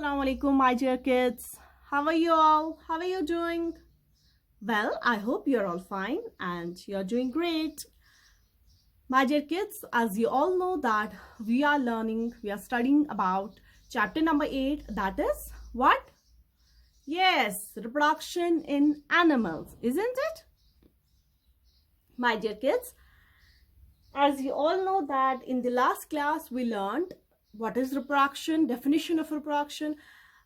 Assalamu alaikum, my dear kids. How are you all? How are you doing? Well, I hope you're all fine and you're doing great. My dear kids, as you all know that we are studying about chapter number 8, that is what? Yes, reproduction in animals, isn't it? My dear kids, as you all know that in the last class we learned what is reproduction, definition of reproduction.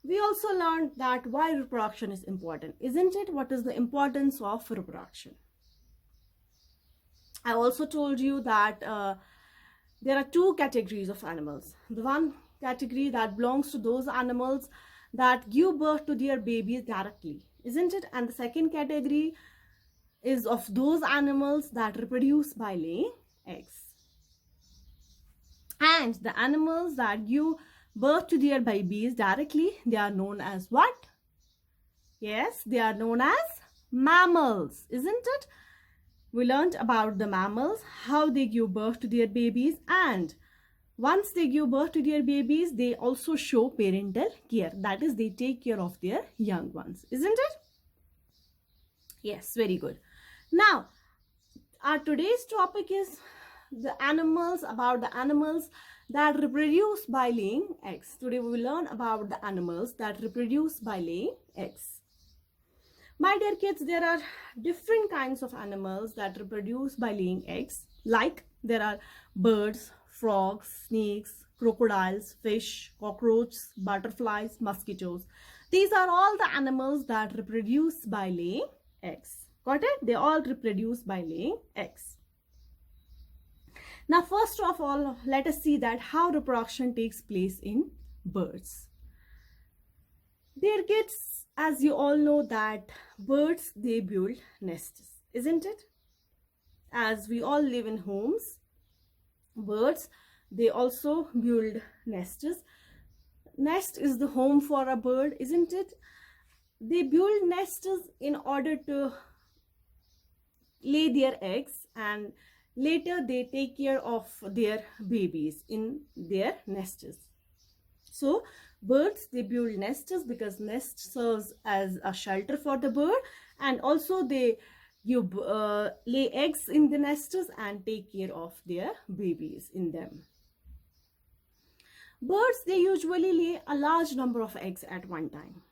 We also learned that why reproduction is important, isn't it? What is the importance of reproduction? I also told you that there are two categories of animals. The one category that belongs to those animals that give birth to their babies directly, isn't it? And the second category is of those animals that reproduce by laying eggs. And the animals that give birth to their babies directly, they are known as what? Yes, they are known as mammals, isn't it? We learned about the mammals, how they give birth to their babies, and once they give birth to their babies, they also show parental care. That is, they take care of their young ones, isn't it? Yes, very good. Now, our today's topic is the animals that reproduce by laying eggs. Today we will learn about the animals that reproduce by laying eggs. My dear kids, there are different kinds of animals that reproduce by laying eggs. Like there are birds, frogs, snakes, crocodiles, fish, cockroaches, butterflies, mosquitoes. These are all the animals that reproduce by laying eggs. Got it? They all reproduce by laying eggs. Now, first of all, let us see that how reproduction takes place in birds. Dear kids, as you all know that birds, they build nests, isn't it? As we all live in homes, birds, they also build nests. Nest is the home for a bird, isn't it? They build nests in order to lay their eggs, and later they take care of their babies in their nests. So birds, they build nests because nest serves as a shelter for the bird, and also they lay eggs in the nests and take care of their babies in them. Birds, they usually lay a large number of eggs at one time.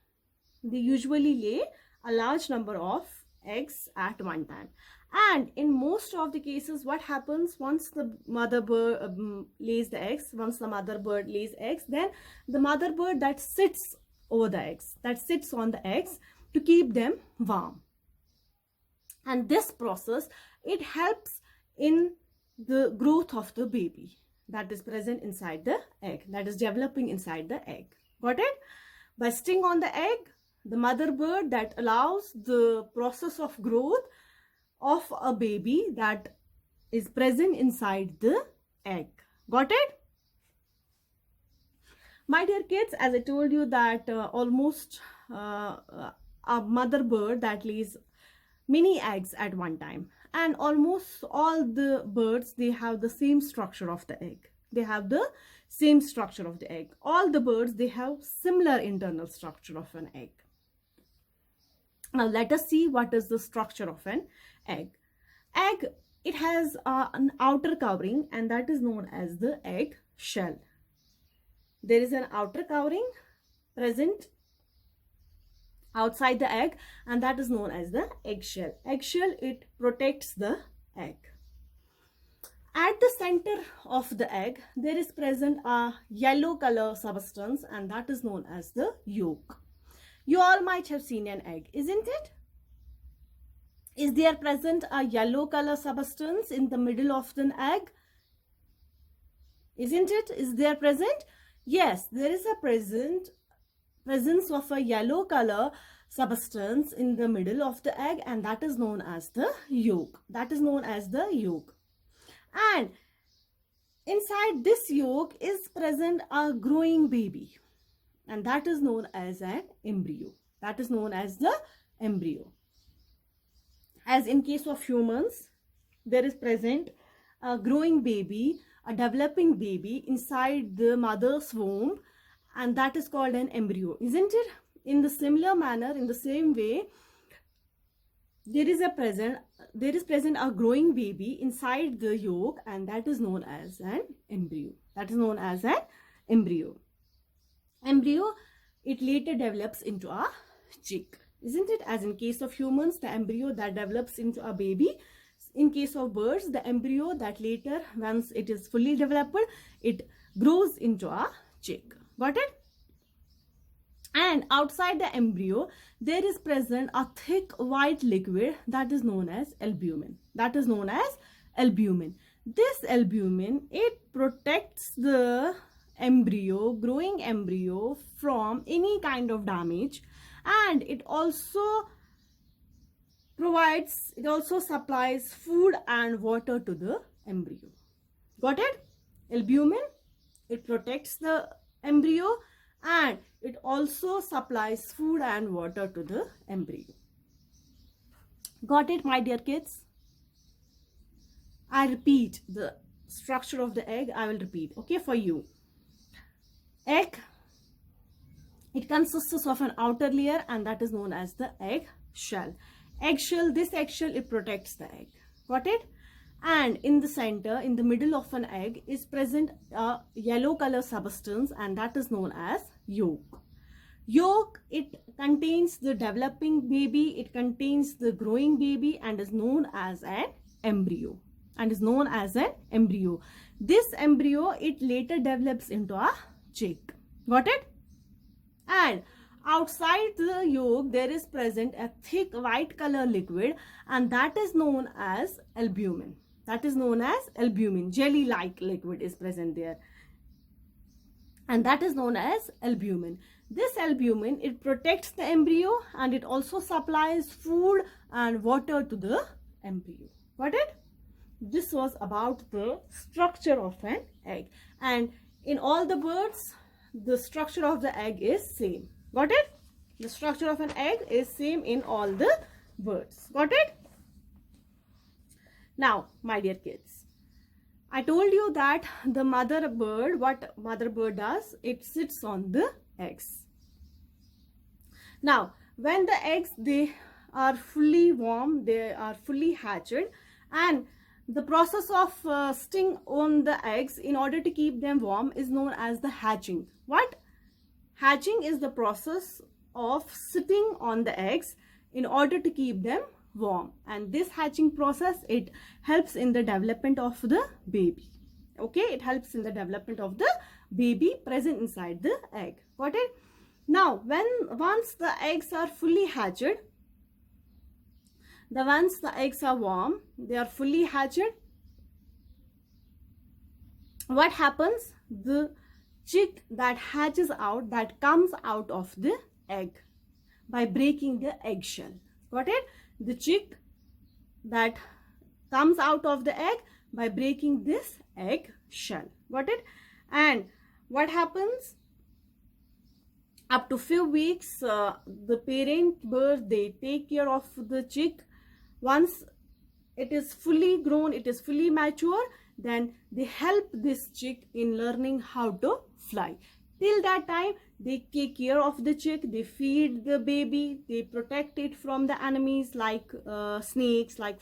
They usually lay a large number of eggs at one time. And in most of the cases, what happens once the mother bird lays the eggs, once the mother bird lays eggs, then the mother bird that sits over the eggs, that sits on the eggs to keep them warm. And this process, it helps in the growth of the baby that is present inside the egg, that is developing inside the egg. Got it? By sitting on the egg, the mother bird that allows the process of growth of a baby that is present inside the egg. Got it? My dear kids, as I told you that almost a mother bird that lays many eggs at one time, and almost all the birds, they have the same structure of the egg. They have the same structure of the egg. All the birds, they have similar internal structure of an egg. Now let us see what is the structure of an egg. Egg, it has an outer covering, and that is known as the egg shell. There is an outer covering present outside the egg, and that is known as the eggshell. Eggshell, it protects the egg. At the center of the egg, there is present a yellow color substance, and that is known as the yolk. You all might have seen an egg, isn't it? Is there present a yellow color substance in the middle of the egg? Isn't it? Is there present? Yes, there is a presence of a yellow color substance in the middle of the egg, and that is known as the yolk. That is known as the yolk. And inside this yolk is present a growing baby, and that is known as an embryo. That is known as the embryo. As in case of humans, there is present a growing baby, a developing baby inside the mother's womb, and that is called an embryo, isn't it? In the similar manner, in the same way, there is present a growing baby inside the yolk, and that is known as an embryo. That is known as an embryo. Embryo, it later develops into a chick, isn't it? As in case of humans, the embryo that develops into a baby. In case of birds, the embryo that later, once it is fully developed, it grows into a chick. Got it? And outside the embryo, there is present a thick white liquid that is known as albumin. That is known as albumin. This albumin, it protects the embryo, growing embryo, from any kind of damage, and it also supplies food and water to the embryo. Got it? Albumin, it protects the embryo, and it also supplies food and water to the embryo. Got it, my dear kids? I repeat the structure of the egg. I will repeat, okay, for you. Egg, it consists of an outer layer, and that is known as the egg shell. Eggshell, this eggshell, it protects the egg. Got it? And in the center, in the middle of an egg, is present a yellow color substance, and that is known as yolk. Yolk, it contains the developing baby, it contains the growing baby, and is known as an embryo. This embryo, it later develops into a chick. Got it? And outside the yolk, there is present a thick white color liquid, and that is known as albumin. Jelly-like liquid is present there, and that is known as albumin. This albumin, it protects the embryo, and it also supplies food and water to the embryo. Got it? This was about the structure of an egg, and in all the birds, the structure of the egg is same. Got it? The structure of an egg is same in all the birds. Got it? Now, my dear kids, I told you that the mother bird, what mother bird does, it sits on the eggs. Now, when the eggs, they are fully warm, they are fully hatched, and the process of sitting on the eggs in order to keep them warm is known as the hatching. What? Hatching is the process of sitting on the eggs in order to keep them warm, and this hatching process, it helps in the development of the baby. Okay, it helps in the development of the baby present inside the egg. Got it? Now, once the eggs are fully hatched, once the eggs are warm, they are fully hatched, what happens? The chick that hatches out, that comes out of the egg by breaking the eggshell. Got it? The chick that comes out of the egg by breaking this egg shell. Got it? And what happens? Up to few weeks, the parent bird, they take care of the chick. Once it is fully grown, it is fully mature, then they help this chick in learning how to fly. Till that time, they take care of the chick, they feed the baby, they protect it from the enemies like snakes, like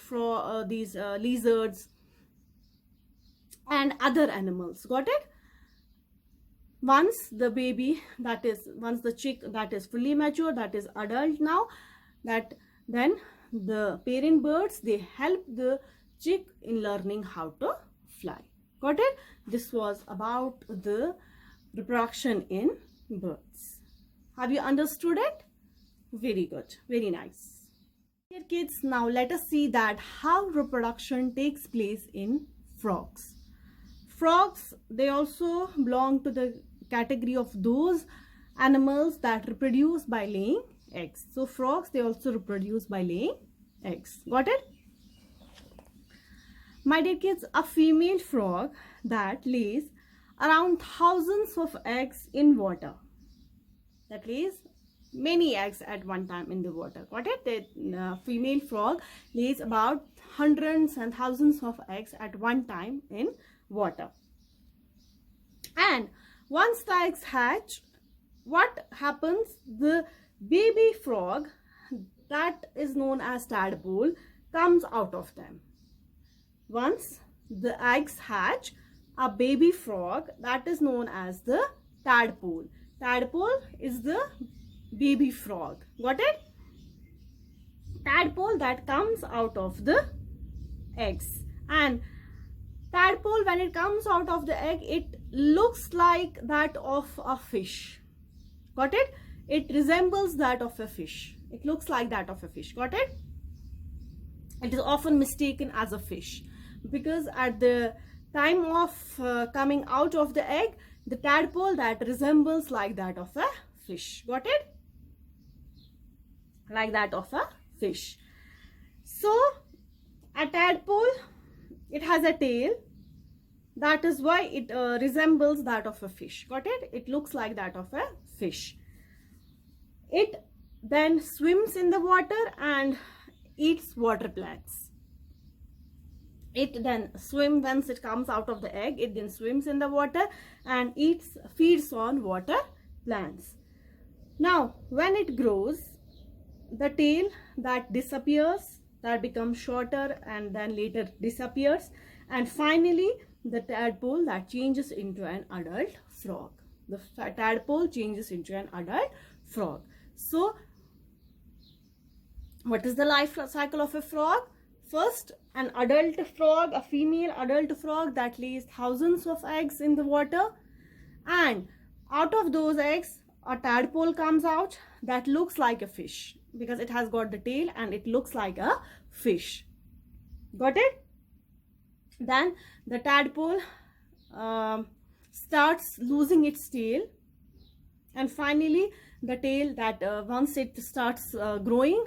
these lizards and other animals. Got it? Once the chick that is fully mature, that is adult now, then the parent birds, they help the chick in learning how to fly. Got it? This was about the reproduction in birds. Have you understood it? Very good. Very nice. Dear kids, now let us see that how reproduction takes place in frogs. Frogs, they also belong to the category of those animals that reproduce by laying eggs. So frogs, they also reproduce by laying eggs. Got it? My dear kids, a female frog that lays around thousands of eggs in water. That lays many eggs at one time in the water. Got it? The female frog lays about hundreds and thousands of eggs at one time in water. And once the eggs hatch, what happens? The baby frog, that is known as tadpole, comes out of them. Once the eggs hatch, a baby frog, that is known as the tadpole. Tadpole is the baby frog. Got it? Tadpole that comes out of the eggs. And tadpole, when it comes out of the egg, it looks like that of a fish. Got it? It resembles that of a fish. It looks like that of a fish. Got it? It is often mistaken as a fish, because at the time of coming out of the egg, the tadpole that resembles like that of a fish. Got it? Like that of a fish. So a tadpole, it has a tail. That is why it resembles that of a fish. Got it? It looks like that of a fish. It then swims in the water and eats water plants. It then swims, once it comes out of the egg, it then swims in the water and feeds on water plants. Now, when it grows, the tail that disappears, that becomes shorter and then later disappears, and finally the tadpole that changes into an adult frog. The tadpole changes into an adult frog. So, what is the life cycle of a frog? First, an adult frog, a female adult frog that lays thousands of eggs in the water, and out of those eggs, a tadpole comes out that looks like a fish, because it has got the tail and it looks like a fish. Got it? Then the tadpole starts losing its tail, and finally the tail that once it starts growing,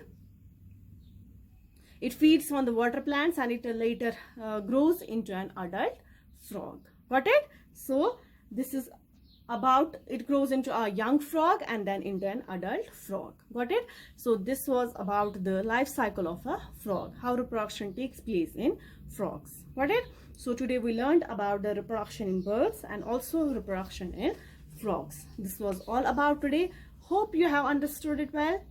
it feeds on the water plants and it later grows into an adult frog. Got it? So this is about, it grows into a young frog and then into an adult frog. Got it? So this was about the life cycle of a frog, how reproduction takes place in frogs. Got it? So today we learned about the reproduction in birds and also reproduction in frogs. This was all about today. Hope you have understood it well.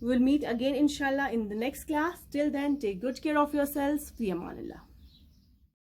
We'll meet again inshallah in the next class. Till then, take good care of yourselves. Fi amanillah.